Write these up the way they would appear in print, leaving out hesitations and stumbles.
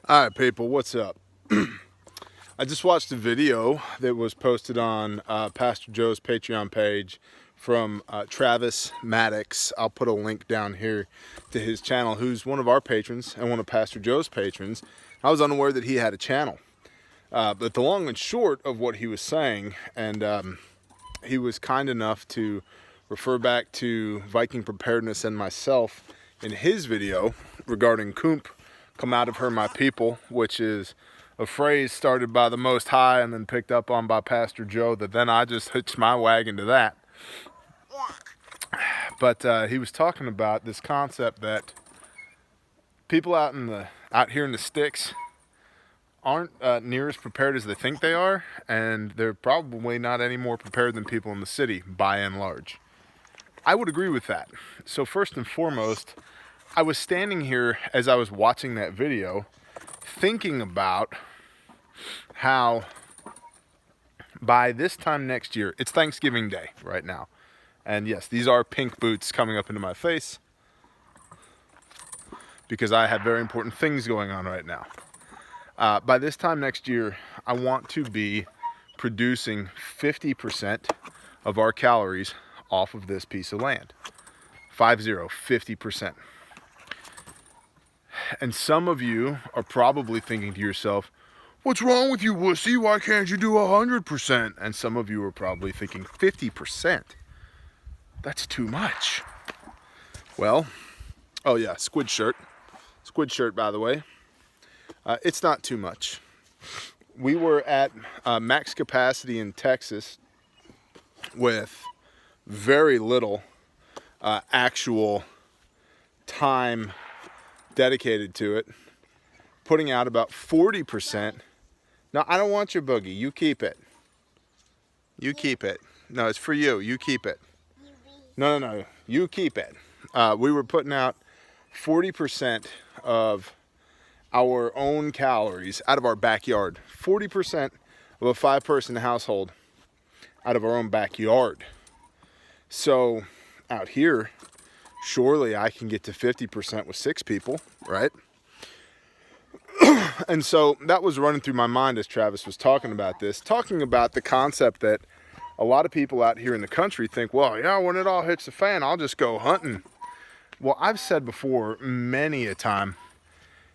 Alright people, what's up? I just watched a video that was posted on Pastor Joe's Patreon page from Travis Maddox. I'll put a link down here to his channel, who's one of our patrons and one of Pastor Joe's patrons. I was unaware that he had a channel. But the long and short of what he was saying, and he was kind enough to refer back to Viking Preparedness and myself in his video regarding coomp, come out of her my people, which is a phrase started by the Most High and then picked up on by Pastor Joe that then I just hitched my wagon to that. But he was talking about this concept that people out here in the sticks aren't near as prepared as they think they are, and they're probably not any more prepared than people in the city by and large. I would agree with that. So first and foremost, I was standing here as I was watching that video thinking about how by this time next year, it's Thanksgiving Day right now. And yes, these are pink boots coming up into my face because I have very important things going on right now. By this time next year, I want to be producing 50% of our calories off of this piece of land. 50%. And some of you are probably thinking to yourself, what's wrong with you, wussy? Why can't you do 100%? And some of you are probably thinking 50%. That's too much. Well, oh yeah, squid shirt. Squid shirt, by the way. It's not too much. We were at max capacity in Texas with very little actual time dedicated to it, putting out about 40%. No, I don't want your boogie. You keep it. You keep it. No, it's for you. You keep it. No. You keep it. We were putting out 40% of our own calories out of our backyard. 40% of a 5-person household out of our own backyard. So out here, surely I can get to 50% with 6 people, right? And so that was running through my mind as Travis was talking about this, talking about the concept that a lot of people out here in the country think, well, yeah, when it all hits the fan, I'll just go hunting. Well, I've said before many a time,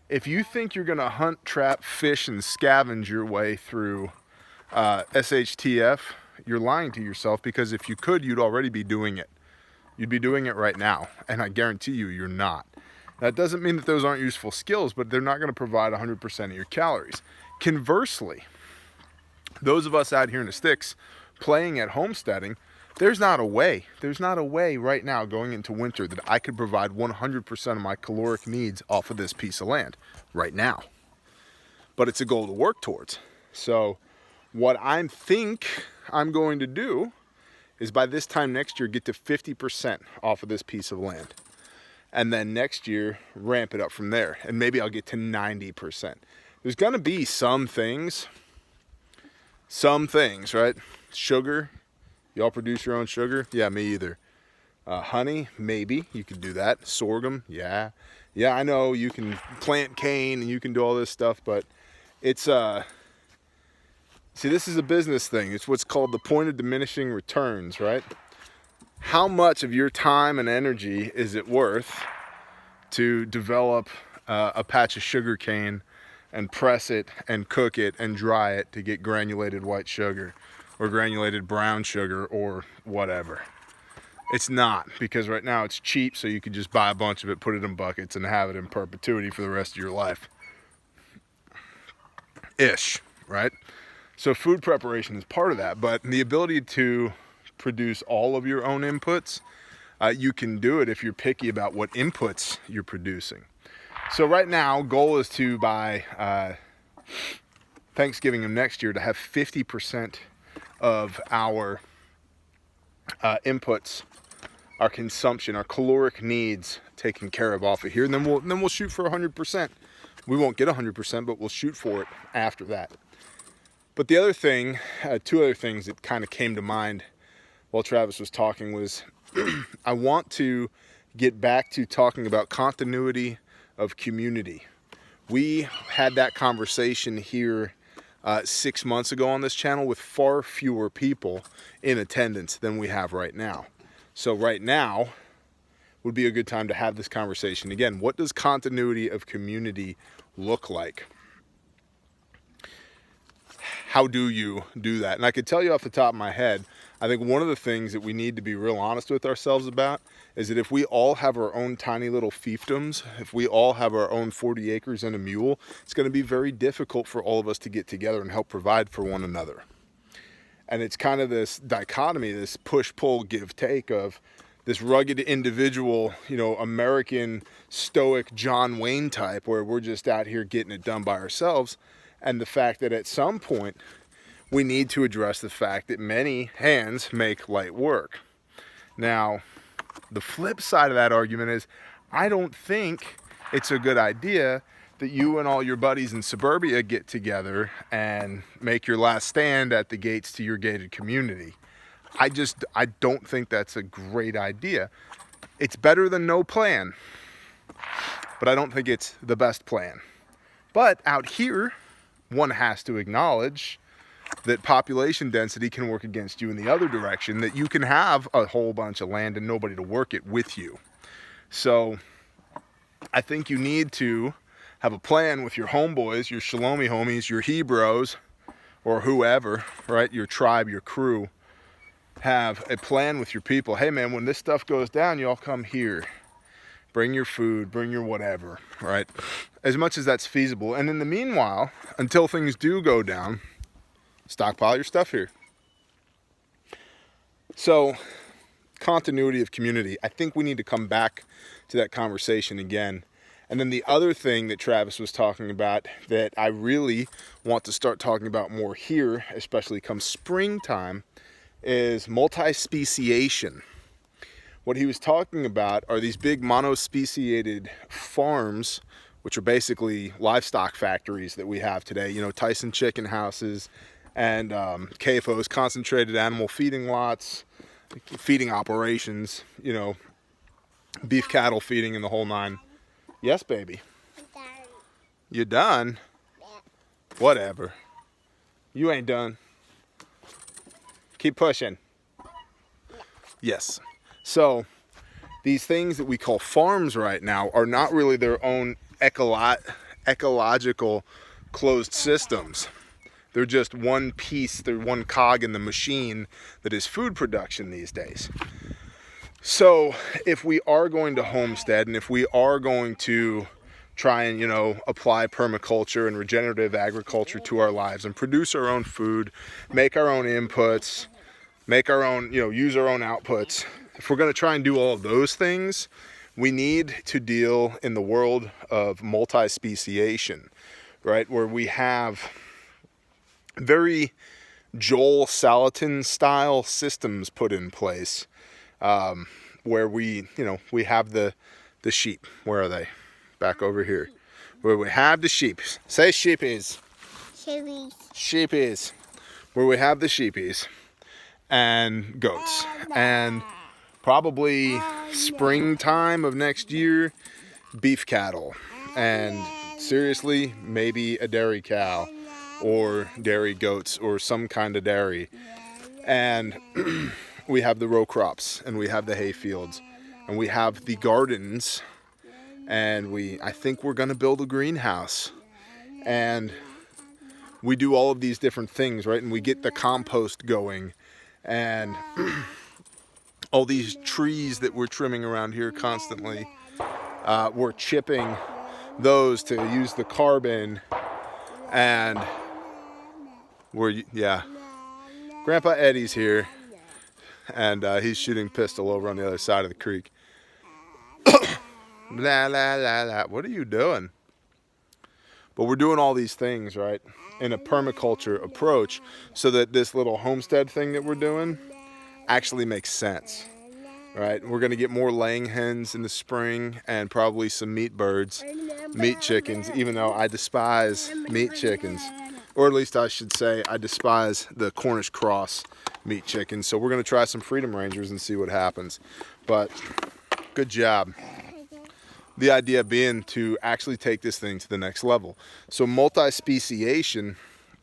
if you think you're going to hunt, trap, fish, and scavenge your way through SHTF, you're lying to yourself, because if you could, you'd already be doing it. You'd be doing it right now, and I guarantee you, you're not. That doesn't mean that those aren't useful skills, but they're not going to provide 100% of your calories. Conversely, those of us out here in the sticks playing at homesteading, there's not a way right now going into winter that I could provide 100% of my caloric needs off of this piece of land right now. But it's a goal to work towards. So what I think I'm going to do is by this time next year, get to 50% off of this piece of land. And then next year, ramp it up from there. And maybe I'll get to 90%. There's gonna be some things, right? Sugar, y'all produce your own sugar? Yeah, me either. Honey, maybe, you could do that. Sorghum, yeah. Yeah, I know you can plant cane and you can do all this stuff, but it's, see, this is a business thing. It's what's called the point of diminishing returns, right? How much of your time and energy is it worth to develop a patch of sugar cane and press it and cook it and dry it to get granulated white sugar or granulated brown sugar or whatever? It's not, because right now it's cheap, so you can just buy a bunch of it, put it in buckets, and have it in perpetuity for the rest of your life. Ish, right? So food preparation is part of that, but the ability to produce all of your own inputs, you can do it if you're picky about what inputs you're producing. So right now, goal is to, by Thanksgiving of next year, to have 50% of our inputs, our consumption, our caloric needs taken care of off of here, and then we'll shoot for 100%. We won't get 100%, but we'll shoot for it after that. But the other thing, 2 other things that kind of came to mind while Travis was talking was I want to get back to talking about continuity of community We had that conversation here 6 months ago on this channel with far fewer people in attendance than we have right now. So right now would be a good time to have this conversation again. What does continuity of community look like? How do you do that? And I could tell you off the top of my head, I think one of the things that we need to be real honest with ourselves about is that if we all have our own tiny little fiefdoms, if we all have our own 40 acres and a mule, it's going to be very difficult for all of us to get together and help provide for one another. And it's kind of this dichotomy, this push, pull, give, take of this rugged individual, you know, American stoic John Wayne type where we're just out here getting it done by ourselves. And the fact that at some point we need to address the fact that many hands make light work. Now, the flip side of that argument is I don't think it's a good idea that you and all your buddies in suburbia get together and make your last stand at the gates to your gated community. I don't think that's a great idea. It's better than no plan, but I don't think it's the best plan. But out here, one has to acknowledge that population density can work against you in the other direction, that you can have a whole bunch of land and nobody to work it with you. So I think you need to have a plan with your homeboys, your Shalomi homies, your Hebrews, or whoever, right? Your tribe, your crew. Have a plan with your people. Hey man, when this stuff goes down, y'all come here. Bring your food, bring your whatever, right? As much as that's feasible. And in the meanwhile, until things do go down, stockpile your stuff here. So, continuity of community. I think we need to come back to that conversation again. And then the other thing that Travis was talking about that I really want to start talking about more here, especially come springtime, is multispeciation. What he was talking about are these big monospeciated farms, which are basically livestock factories that we have today. You know, Tyson chicken houses and CAFOs, concentrated animal feeding lots, feeding operations, you know, beef cattle feeding in the whole nine. Yes, baby. I'm done. You done? Yeah. Whatever. You ain't done. Keep pushing. Yes. So these things that we call farms right now are not really their own ecological closed systems. They're just one piece, they're one cog in the machine that is food production these days. So if we are going to homestead and if we are going to try and, you know, apply permaculture and regenerative agriculture to our lives and produce our own food, make our own inputs, make our own, you know, use our own outputs. If we're going to try and do all of those things, we need to deal in the world of multispeciation, right? Where we have very Joel Salatin style systems put in place, where we, you know, we have the sheep. Where are they? Back over here. Where we have the sheep. Say sheepies. Sheepies. Sheepies. Where we have the sheepies and goats. And probably springtime of next year, beef cattle. And seriously, maybe a dairy cow or dairy goats or some kind of dairy. And we have the row crops and we have the hay fields and we have the gardens. And I think we're going to build a greenhouse. And we do all of these different things, right? And we get the compost going. And all these trees that we're trimming around here constantly, we're chipping those to use the carbon. And Grandpa Eddie's here. And he's shooting pistol over on the other side of the creek. La la la la. What are you doing? But we're doing all these things, right, in a permaculture approach so that this little homestead thing that we're doing actually makes sense, right? We're going to get more laying hens in the spring and probably some meat birds, meat chickens, even though I despise meat chickens. Or at least I should say I despise the Cornish cross meat chickens. So we're going to try some Freedom Rangers and see what happens. But good job. The idea being to actually take this thing to the next level. So multispeciation,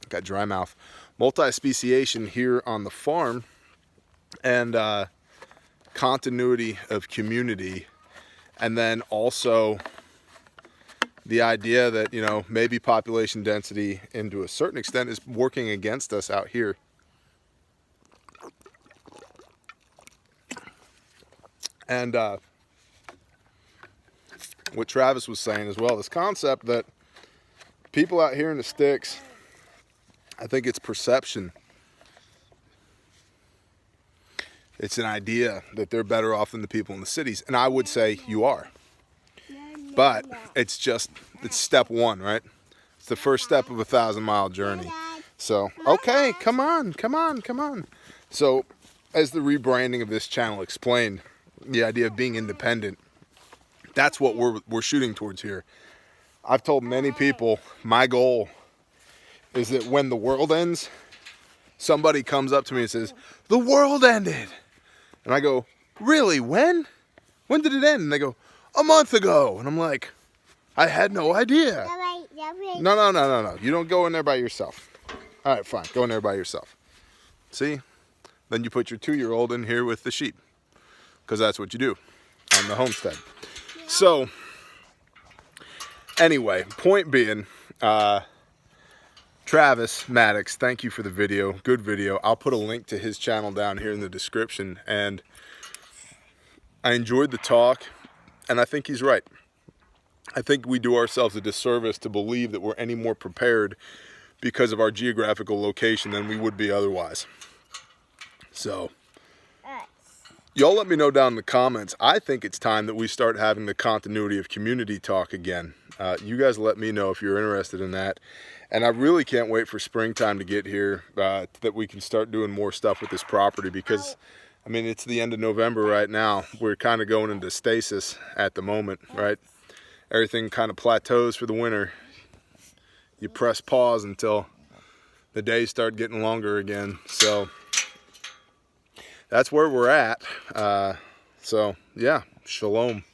got dry mouth, multispeciation here on the farm, and continuity of community, and then also the idea that, you know, maybe population density, and to a certain extent, is working against us out here. And what Travis was saying as well, this concept that people out here in the sticks, I think it's perception. It's an idea that they're better off than the people in the cities. And I would say you are. But it's step one, right? It's the first step of a 1,000-mile journey. So, okay, come on. So, as the rebranding of this channel explained, the idea of being independent, that's what we're shooting towards here. I've told many people my goal is that when the world ends, somebody comes up to me and says, "The world ended." And I go, "Really? When? When did it end?" And they go, "A month ago." And I'm like, I had no idea. No. You don't go in there by yourself. All right, fine. Go in there by yourself. See? Then you put your 2-year-old in here with the sheep, because that's what you do on the homestead. So, anyway, point being, Travis Maddox, thank you for the video. Good video. I'll put a link to his channel down here in the description. And I enjoyed the talk, and I think he's right. I think we do ourselves a disservice to believe that we're any more prepared because of our geographical location than we would be otherwise. So, y'all let me know down in the comments. I think it's time that we start having the continuity of community talk again. You guys let me know if you're interested in that. And I really can't wait for springtime to get here, that we can start doing more stuff with this property, because, I mean, it's the end of November right now. We're kind of going into stasis at the moment, right? Everything kind of plateaus for the winter. You press pause until the days start getting longer again. So that's where we're at. So yeah, shalom.